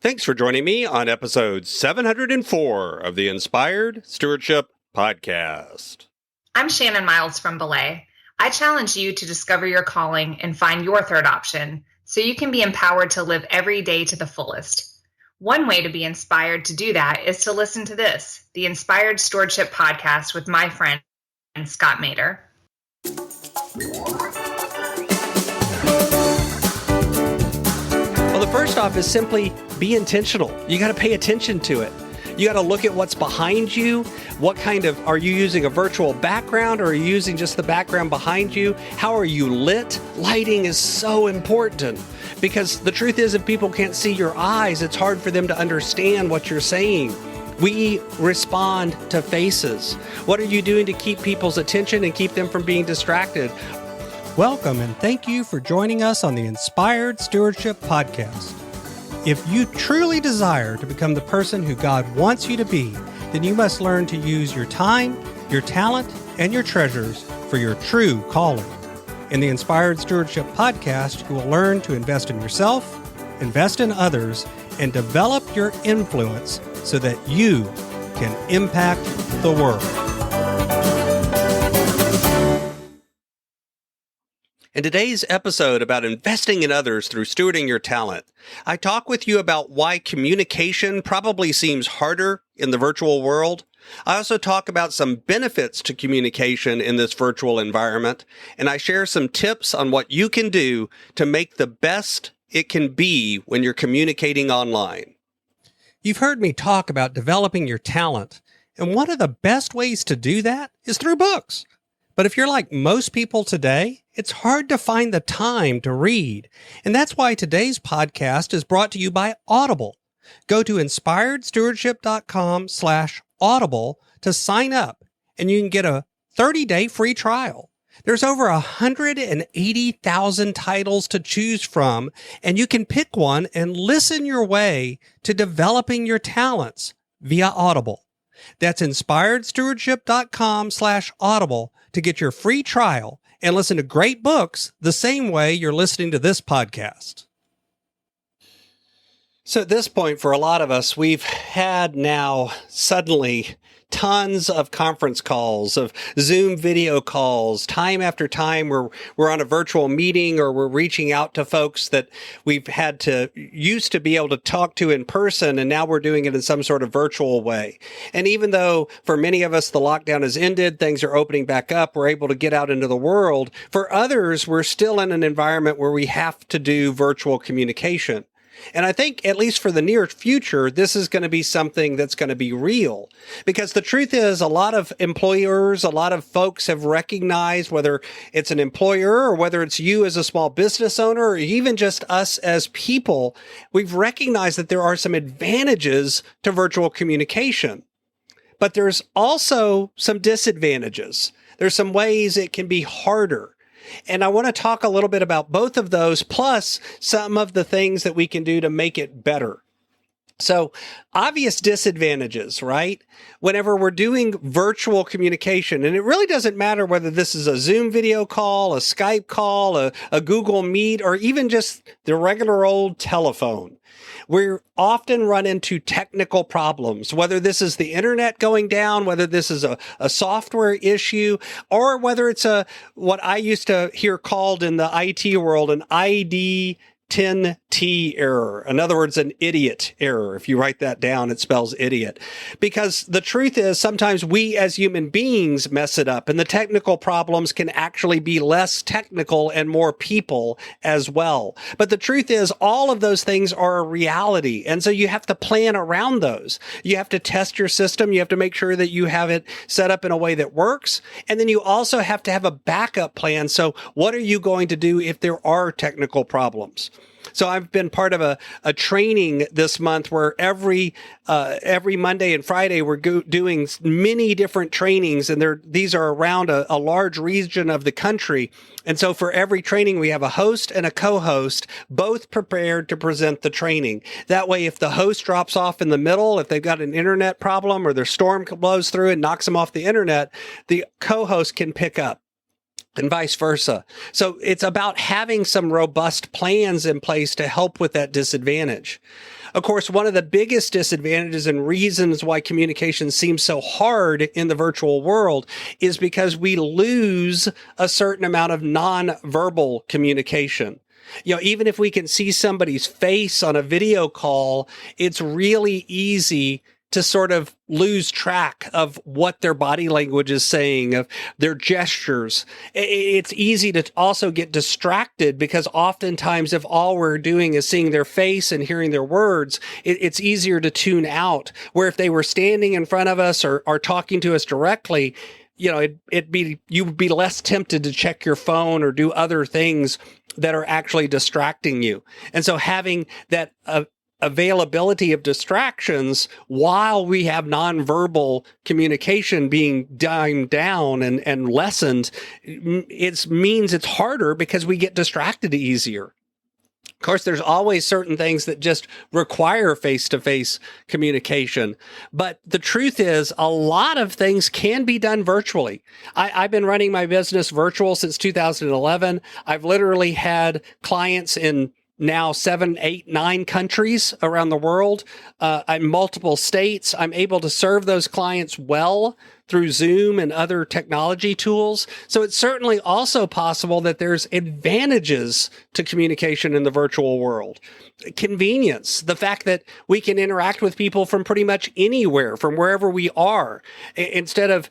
Thanks for joining me on episode 704 of the Inspired Stewardship Podcast. I'm Shannon Miles from Belay. I challenge you to discover your calling and find your third option so you can be empowered to live every day to the fullest. One way to be inspired to do that is to listen to this, the Inspired Stewardship Podcast with my friend, Scott Mader. Well, the first off is simply be intentional. You got to pay attention to it. You got to look at what's behind you. Are you using a virtual background or are you using just the background behind you? How are you lit? Lighting is so important because the truth is if people can't see your eyes, it's hard for them to understand what you're saying. We respond to faces. What are you doing to keep people's attention and keep them from being distracted? Welcome and thank you for joining us on the Inspired Stewardship Podcast. If you truly desire to become the person who God wants you to be, then you must learn to use your time, your talent, and your treasures for your true calling. In the Inspired Stewardship Podcast, you will learn to invest in yourself, invest in others, and develop your influence so that you can impact the world. In today's episode about investing in others through stewarding your talent, I talk with you about why communication probably seems harder in the virtual world. I also talk about some benefits to communication in this virtual environment, and I share some tips on what you can do to make the best it can be when you're communicating online. You've heard me talk about developing your talent, and one of the best ways to do that is through books. But if you're like most people today, it's hard to find the time to read. And that's why today's podcast is brought to you by Audible. Go to inspiredstewardship.com/audible to sign up, and you can get a 30-day free trial. There's over 180,000 titles to choose from, and you can pick one and listen your way to developing your talents via Audible. That's inspiredstewardship.com/audible to get your free trial and listen to great books the same way you're listening to this podcast. So at this point, for a lot of us, we've had now suddenly tons of conference calls, of Zoom video calls, time after time we're on a virtual meeting or we're reaching out to folks that we've had to used to be able to talk to in person, and now we're doing it in some sort of virtual way. And even though for many of us the lockdown has ended, things are opening back up, we're able to get out into the world, for others, we're still in an environment where we have to do virtual communication. And I think, at least for the near future, this is going to be something that's going to be real. Because the truth is, a lot of employers, a lot of folks have recognized, whether it's an employer or whether it's you as a small business owner, or even just us as people, we've recognized that there are some advantages to virtual communication. But there's also some disadvantages. There's some ways it can be harder. And I want to talk a little bit about both of those, plus some of the things that we can do to make it better. So, obvious disadvantages, right? Whenever we're doing virtual communication, and it really doesn't matter whether this is a Zoom video call, a Skype call, a Google Meet, or even just the regular old telephone. We often run into technical problems, whether this is the internet going down, whether this is a software issue, or whether it's what I used to hear called in the IT world an ID 10T error. In other words, an idiot error. If you write that down, it spells idiot. Because the truth is, sometimes we as human beings mess it up, and the technical problems can actually be less technical and more people as well. But the truth is, all of those things are a reality. And so you have to plan around those. You have to test your system. You have to make sure that you have it set up in a way that works. And then you also have to have a backup plan. So what are you going to do if there are technical problems? So I've been part of a training this month where every Monday and Friday we're doing many different trainings, and these are around a large region of the country. And so for every training, we have a host and a co-host, both prepared to present the training. That way, if the host drops off in the middle, if they've got an internet problem or their storm blows through and knocks them off the internet, the co-host can pick up. and vice versa. So it's about having some robust plans in place to help with that disadvantage. Of course, one of the biggest disadvantages and reasons why communication seems so hard in the virtual world is because we lose a certain amount of nonverbal communication. Even if we can see somebody's face on a video call, it's really easy to sort of lose track of what their body language is saying, of their gestures. It's easy to also get distracted because oftentimes if all we're doing is seeing their face and hearing their words, it's easier to tune out. Where if they were standing in front of us or talking to us directly, you would be less tempted to check your phone or do other things that are actually distracting you. And so having that availability of distractions while we have nonverbal communication being dimed down and lessened, it means it's harder because we get distracted easier. Of course, there's always certain things that just require face-to-face communication. But the truth is, a lot of things can be done virtually. I've been running my business virtual since 2011. I've literally had clients in now 7, 8, 9 countries around the world, in multiple states. I'm able to serve those clients well through Zoom and other technology tools. So it's certainly also possible that there's advantages to communication in the virtual world. Convenience, the fact that we can interact with people from pretty much anywhere, from wherever we are, instead of,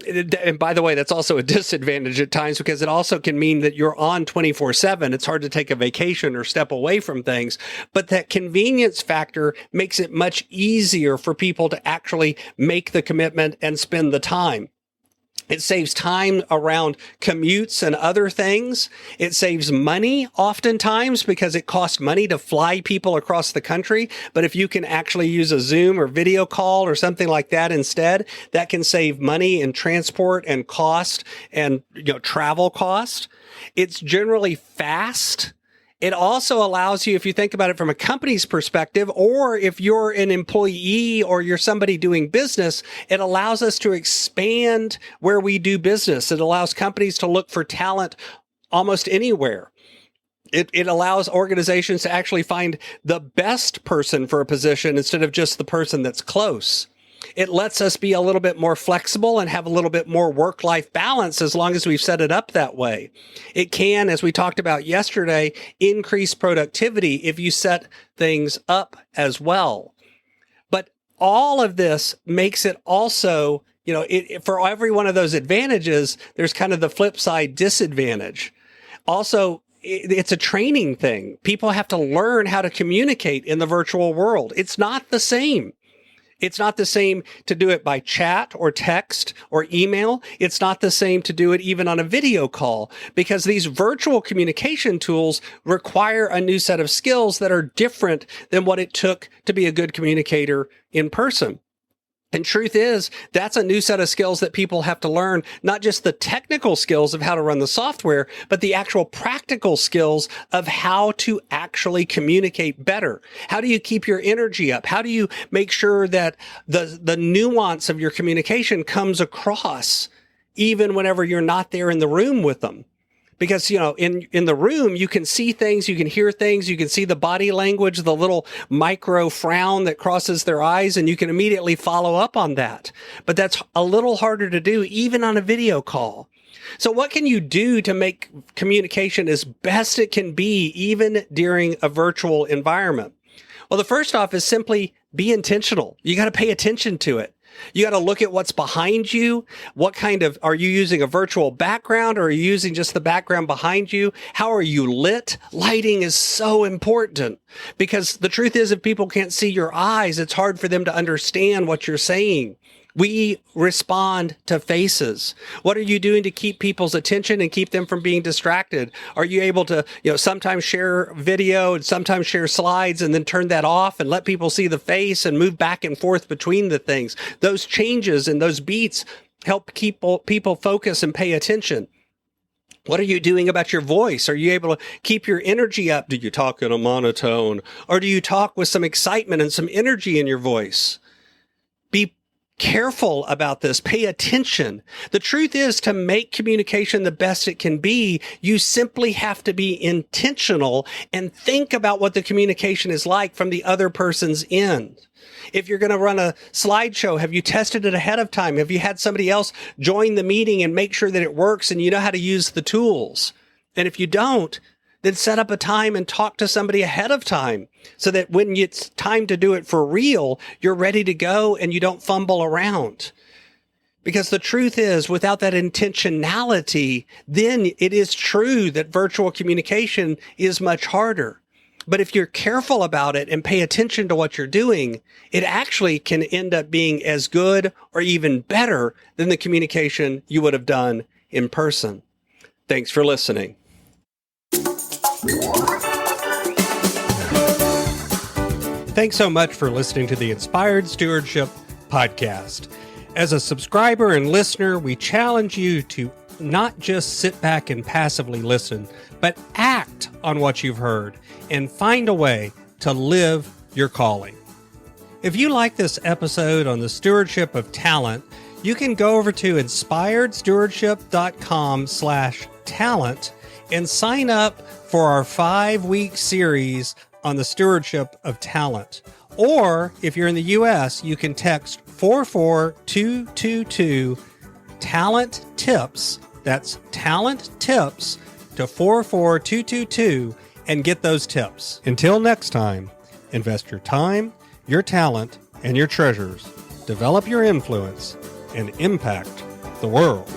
and by the way, that's also a disadvantage at times because it also can mean that you're on 24/7. It's hard to take a vacation or step away from things. But that convenience factor makes it much easier for people to actually make the commitment and spend the time. It saves time around commutes and other things. It saves money oftentimes because it costs money to fly people across the country. But if you can actually use a Zoom or video call or something like that instead, that can save money in transport and cost and travel cost. It's generally fast. It also allows you, if you think about it from a company's perspective, or if you're an employee or you're somebody doing business, it allows us to expand where we do business. It allows companies to look for talent almost anywhere. It allows organizations to actually find the best person for a position instead of just the person that's close. It lets us be a little bit more flexible and have a little bit more work-life balance as long as we've set it up that way. It can, as we talked about yesterday, increase productivity if you set things up as well. But all of this makes it also, for every one of those advantages, there's kind of the flip side disadvantage. Also, it's a training thing. People have to learn how to communicate in the virtual world. It's not the same. It's not the same to do it by chat or text or email. It's not the same to do it even on a video call because these virtual communication tools require a new set of skills that are different than what it took to be a good communicator in person. And truth is, that's a new set of skills that people have to learn, not just the technical skills of how to run the software, but the actual practical skills of how to actually communicate better. How do you keep your energy up? How do you make sure that the nuance of your communication comes across even whenever you're not there in the room with them? Because, in the room, you can see things, you can hear things, you can see the body language, the little micro frown that crosses their eyes, and you can immediately follow up on that. But that's a little harder to do even on a video call. So what can you do to make communication as best it can be even during a virtual environment? Well, the first off is simply be intentional. You got to pay attention to it. You got to look at what's behind you. What are you using a virtual background or are you using just the background behind you? How are you lit? Lighting is so important because the truth is if people can't see your eyes, it's hard for them to understand what you're saying. We respond to faces. What are you doing to keep people's attention and keep them from being distracted? Are you able to, sometimes share video and sometimes share slides and then turn that off and let people see the face and move back and forth between the things? Those changes and those beats help people focus and pay attention. What are you doing about your voice? Are you able to keep your energy up? Do you talk in a monotone or do you talk with some excitement and some energy in your voice? Be careful about this. Pay attention. The truth is, to make communication the best it can be, you simply have to be intentional and think about what the communication is like from the other person's end. If you're going to run a slideshow, have you tested it ahead of time? Have you had somebody else join the meeting and make sure that it works and you know how to use the tools? And if you don't, then set up a time and talk to somebody ahead of time so that when it's time to do it for real, you're ready to go and you don't fumble around. Because the truth is, without that intentionality, then it is true that virtual communication is much harder. But if you're careful about it and pay attention to what you're doing, it actually can end up being as good or even better than the communication you would have done in person. Thanks for listening. Thanks so much for listening to the Inspired Stewardship Podcast. As a subscriber and listener, we challenge you to not just sit back and passively listen, but act on what you've heard and find a way to live your calling. If you like this episode on the stewardship of talent, you can go over to inspiredstewardship.com/talent and sign up for our 5-week series on the stewardship of talent. Or if you're in the U.S., you can text 44222 talent tips. That's talent tips to 44222 and get those tips. Until next time, invest your time, your talent, and your treasures. Develop your influence and impact the world.